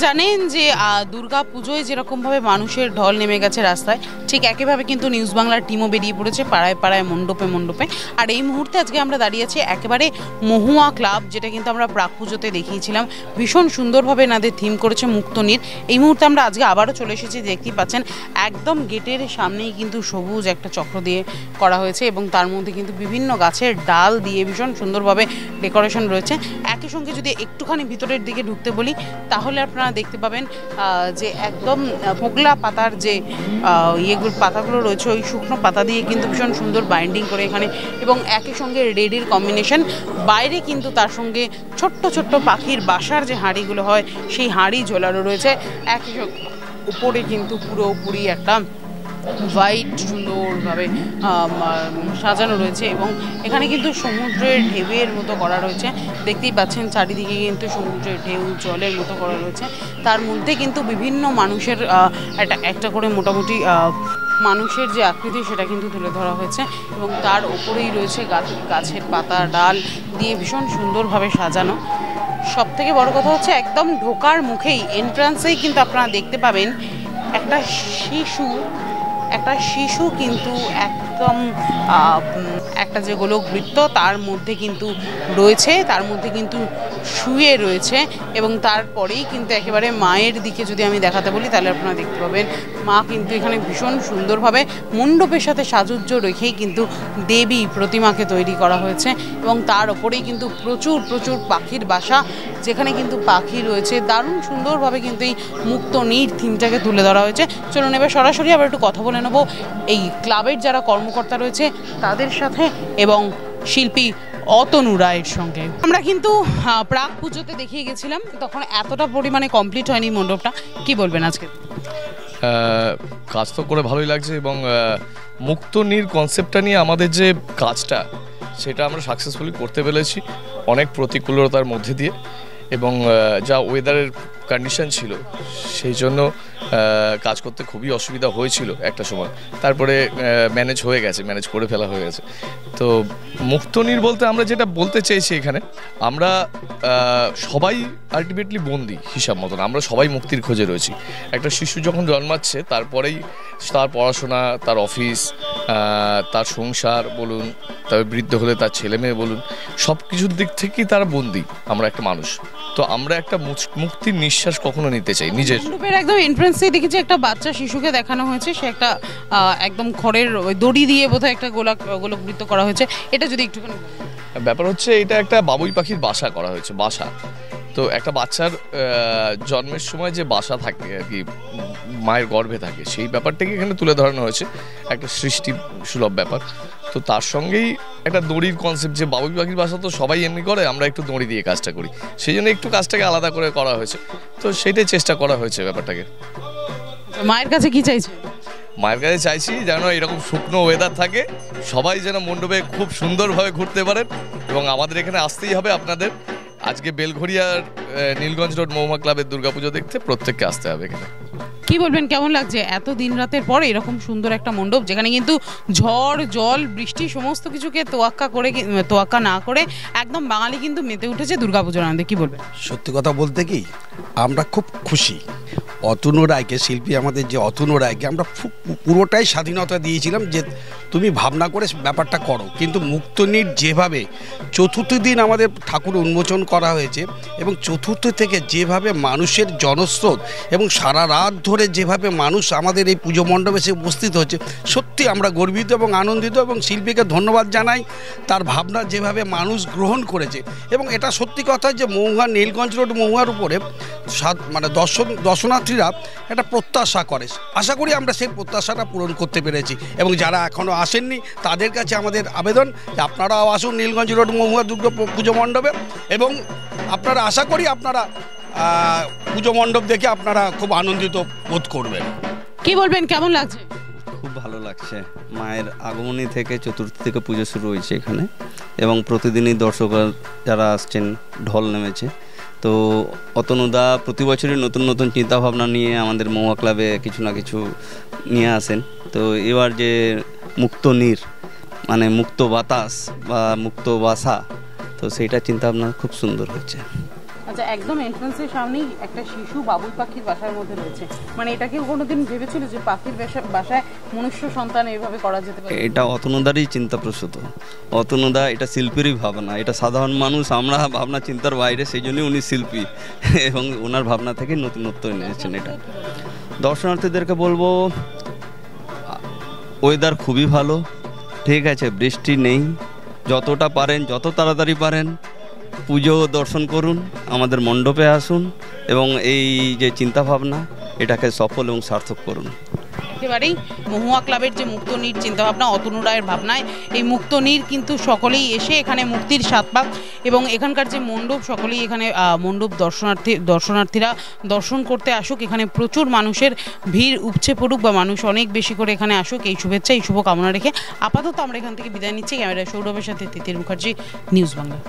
জানেন যে দুর্গা পুজোয় যেরকমভাবে মানুষের ঢল নেমে গেছে রাস্তায়, ঠিক একইভাবে কিন্তু নিউজ বাংলার টিমও বেরিয়ে পড়েছে পাড়ায় পাড়ায়, মণ্ডপে মণ্ডপে। আর এই মুহূর্তে আজকে আমরা দাঁড়িয়ে আছি একেবারে মহুয়া ক্লাব, যেটা কিন্তু আমরা প্রাক পুজোতে দেখিয়েছিলাম। ভীষণ সুন্দরভাবে এনাদের থিম করেছে মুক্তনীর। এই মুহূর্তে আমরা আজকে আবারও চলে এসেছি, দেখতেই পাচ্ছেন একদম গেটের সামনেই কিন্তু সবুজ একটা চক্র দিয়ে করা হয়েছে এবং তার মধ্যে কিন্তু বিভিন্ন গাছের ডাল দিয়ে ভীষণ সুন্দরভাবে ডেকোরেশন রয়েছে। একই সঙ্গে যদি একটুখানি ভিতরের দিকে ঢুকতে বলি তাহলে আপনারা দেখতে পাবেন যে একদম মোগলা পাতার যে পাতাগুলো রয়েছে, ওই শুকনো পাতা দিয়ে কিন্তু ভীষণ সুন্দর বাইন্ডিং করে এখানে, এবং একই সঙ্গে রেডের কম্বিনেশন। বাইরে কিন্তু তার সঙ্গে ছোট্ট ছোট্ট পাখির বাসার যে হাঁড়িগুলো হয় সেই হাঁড়ি ঝোলানো রয়েছে। একই সঙ্গে উপরে কিন্তু পুরোপুরি একটা হোয়াইট সুন্দরভাবে সাজানো রয়েছে এবং এখানে কিন্তু সমুদ্রের ঢেউয়ের মতো করা রয়েছে। দেখতেই পাচ্ছেন চারিদিকে কিন্তু সমুদ্রের ঢেউ জলের মতো করা রয়েছে। তার মধ্যে কিন্তু বিভিন্ন মানুষের একটা করে মোটামুটি মানুষের যে আকৃতি সেটা কিন্তু তুলে ধরা হয়েছে এবং তার ওপরেই রয়েছে গাছের পাতা ডাল দিয়ে ভীষণ সুন্দরভাবে সাজানো। সব থেকে বড় কথা হচ্ছে একদম ঢোকার মুখেই এন্ট্রান্সেই কিন্তু আপনারা দেখতে পাবেন একটা শিশু কিন্তু একদম একটা যে গোলক বৃত্ত তার মধ্যে কিন্তু রয়েছে, তার মধ্যে কিন্তু শুয়ে রয়েছে এবং তারপরেই কিন্তু একেবারে মায়ের দিকে যদি আমি দেখাতে বলি তাহলে আপনারা দেখতে পাবেন মা কিন্তু এখানে ভীষণ সুন্দরভাবে মণ্ডপের সাথে সাজুজ্য রেখেই কিন্তু দেবী প্রতিমাকে তৈরি করা হয়েছে এবং তার ওপরেই কিন্তু প্রচুর প্রচুর পাখির বাসা, যেখানে কিন্তু পাখি রয়েছে। দারুণ সুন্দরভাবে কিন্তু এই মুক্তনীর থিমটাকে তুলে ধরা হয়েছে। চলুন এবার সরাসরি আবার একটু কথা বলে নেব এই ক্লাবের যারা কর্মকর্তা রয়েছে তাদের সাথে এবং শিল্পী অতনু রায়ের সঙ্গে। আমরা কিন্তু প্রাক পুজোতে দেখিয়ে গেছিলাম, তখন এতটা পরিমাণে কমপ্লিট হয়নি মণ্ডপটা। কি বলবেন আজকে? কাজ তো করে ভালোই লাগছে এবং মুক্তনীর কনসেপ্টটা নিয়ে আমাদের যে কাজটা সেটা আমরা সাকসেসফুলি করতে পেরেছি অনেক প্রতিকূলতার মধ্যে দিয়ে, এবং যা ওয়েদারের কন্ডিশন ছিল সেই জন্য কাজ করতে খুবই অসুবিধা হয়েছিল একটা সময়। তারপরে ম্যানেজ করে ফেলা হয়ে গেছে। তো মুক্তনীর বলতে আমরা যেটা বলতে চেয়েছি এখানে, আমরা সবাই আলটিমেটলি বন্দি হিসাব মতন, আমরা সবাই মুক্তির খোঁজে রয়েছি। একটা শিশু যখন জন্মাচ্ছে তারপরেই তার পড়াশোনা, তার অফিস, তার সংসার বলুন, তবে বৃদ্ধ হলে তার ছেলে মেয়ে বলুন, সব কিছুর দিক থেকেই তারা বন্দি। আমরা একটা মানুষ, তো আমরা একটা মুক্তির নিঃশ্বাস কখনো নিতে চাই নিজের। একদম এন্ট্রান্সে দেখেছি একটা বাচ্চা শিশুকে দেখানো হয়েছে, সে একটা একদম খড়ের দড়ি দিয়ে বোধহয় একটা গোলক বৃত্ত করা হয়েছে। এটা যদি একটুখানি ব্যাপার হচ্ছে, এটা একটা বাবুই পাখির বাসা করা হয়েছে। বাসা তো একটা বাচ্চার জন্মের সময় যে বাসা থাকে আর কি, মায়ের গর্ভে থাকে, সেই ব্যাপারটাকে এখানে তুলে ধরানো হয়েছে, একটা সৃষ্টি সুলভ ব্যাপার। তো তার সঙ্গেই একটা দড়ির কনসেপ্ট, যে বাবুই পাখির বাসা তো সবাই এমনি করে, আমরা একটু দড়ি দিয়ে কাজটা করি, সেই জন্য একটু কাজটাকে আলাদা করে করা হয়েছে। তো সেটাই চেষ্টা করা হয়েছে ব্যাপারটাকে। মায়ের কাছে কি চাইছে? মায়ের কাছে চাইছি যেন এরকম শুকনো ওয়েদার থাকে, সবাই যেন মণ্ডপে খুব সুন্দরভাবে ঘুরতে পারেন, এবং আমাদের এখানে আসতেই হবে আপনাদের। আজকে বেলঘড়িয়ার নীলগঞ্জ রোড মহুয়া ক্লাবের দুর্গাপুজো দেখতে প্রত্যেককে আসতে হবে এখানে। কি বলবেন, কেমন লাগছে এত দিন রাতের পর এরকম সুন্দর একটা মণ্ডপ, যেখানে কিন্তু ঝড় জল বৃষ্টি সমস্ত কিছুকে তোয়াক্কা না করে একদম বাঙালি কিন্তু মেতে উঠেছে দুর্গাপুজোর আনন্দে? কি বলবেন? সত্যি কথা বলতে কি, আমরা খুব খুশি। অতনু রায়কে, শিল্পী আমাদের যে অতনু রায়কে আমরা পুরোটাই স্বাধীনতা দিয়েছিলাম যে তুমি ভাবনা করে ব্যাপারটা করো, কিন্তু মুক্তনীর যেভাবে চতুর্থ দিন আমাদের ঠাকুর উন্মোচন করা হয়েছে এবং চতুর্থ থেকে যেভাবে মানুষের জনস্রোত এবং সারা রাত ধরে যেভাবে মানুষ আমাদের এই পুজো মণ্ডপে এসে উপস্থিত হচ্ছে, সত্যি আমরা গর্বিত এবং আনন্দিত, এবং শিল্পীকে ধন্যবাদ জানাই তার ভাবনা যেভাবে মানুষ গ্রহণ করেছে। এবং এটা সত্যি কথা যে মহুয়া নীলগঞ্জ রোড মহুয়ার উপরে মানে দর্শনার্থীরা একটা প্রত্যাশা করে, আশা করি আমরা সেই প্রত্যাশাটা পূরণ করতে পেরেছি। এবং যারা এখনও আসেননি তাদের কাছে আমাদের আবেদন যে আপনারাও আসুন নীলগঞ্জ রোড মহুয়া দুর্গা পুজো মণ্ডপে, এবং আপনারা আশা করি আপনারা পুজো মণ্ডপ দেখে আপনারা খুব আনন্দিত বোধ করবেন। কি বলবেন, কেমন লাগছে? খুব ভালো লাগছে। মায়ের আগমনী থেকে চতুর্থী থেকে পুজো শুরু হয়েছে এখানে, এবং প্রতিদিনই দর্শকরা যারা আসছেন ঢল নেমেছে। তো অতনুদা প্রতি বছরই নতুন নতুন চিন্তাভাবনা নিয়ে আমাদের মহুয়া ক্লাবে কিছু না কিছু নিয়ে আসেন। তো এবার যে মুক্তনীর মানে মুক্ত বাতাস বা মুক্ত বাসা, তো সেইটা চিন্তাভাবনা খুব সুন্দর হচ্ছে। আচ্ছা, একদম এন্ট্রান্সের সামনেই একটা শিশু বাবুই পাখির বাসার মধ্যে রয়েছে, মানে এটা কি কোনোদিন ভেবেছিল যে পাখির বাসায় মনুষ্য সন্তান এইভাবে করা যেতে পারে? এটা অতনুদারই চিন্তাপ্রসূত। অতনুদা এটা শিল্পীরই ভাবনা, এটা সাধারণ মানুষ আমরা ভাবনা চিন্তার বাইরে, সেই জন্যই উনি শিল্পী এবং ওনার ভাবনা থেকে নতুনত্ব এনেছেন। এটা দর্শনার্থীদেরকে বলবো, ওয়েদার খুবই ভালো, ঠিক আছে, বৃষ্টি নেই, যতটা পারেন যত তাড়াতাড়ি পারেন পুজো দর্শন করুন, আমাদের মণ্ডপে আসুন এবং এই যে চিন্তাভাবনা এটাকে সফল এবং সার্থক করুন। একেবারেই মহুয়া ক্লাবের যে মুক্তনীর চিন্তাভাবনা, অতনু রায়ের ভাবনায় এই মুক্তনীর কিন্তু সকলেই এসে এখানে মুক্তির স্বাদ পাক এবং এখানকার যে মণ্ডপ, সকলেই এখানে মণ্ডপ দর্শনার্থীরা দর্শন করতে আসুক, এখানে প্রচুর মানুষের ভিড় উপচে পড়ুক বা মানুষ অনেক বেশি করে এখানে আসুক, এই শুভেচ্ছা এই শুভকামনা রেখে আপাতত আমরা এখান থেকে বিদায় নিচ্ছি। ক্যামেরায় সৌরভের সাথে তিতির মুখার্জি, নিউজ বাংলা।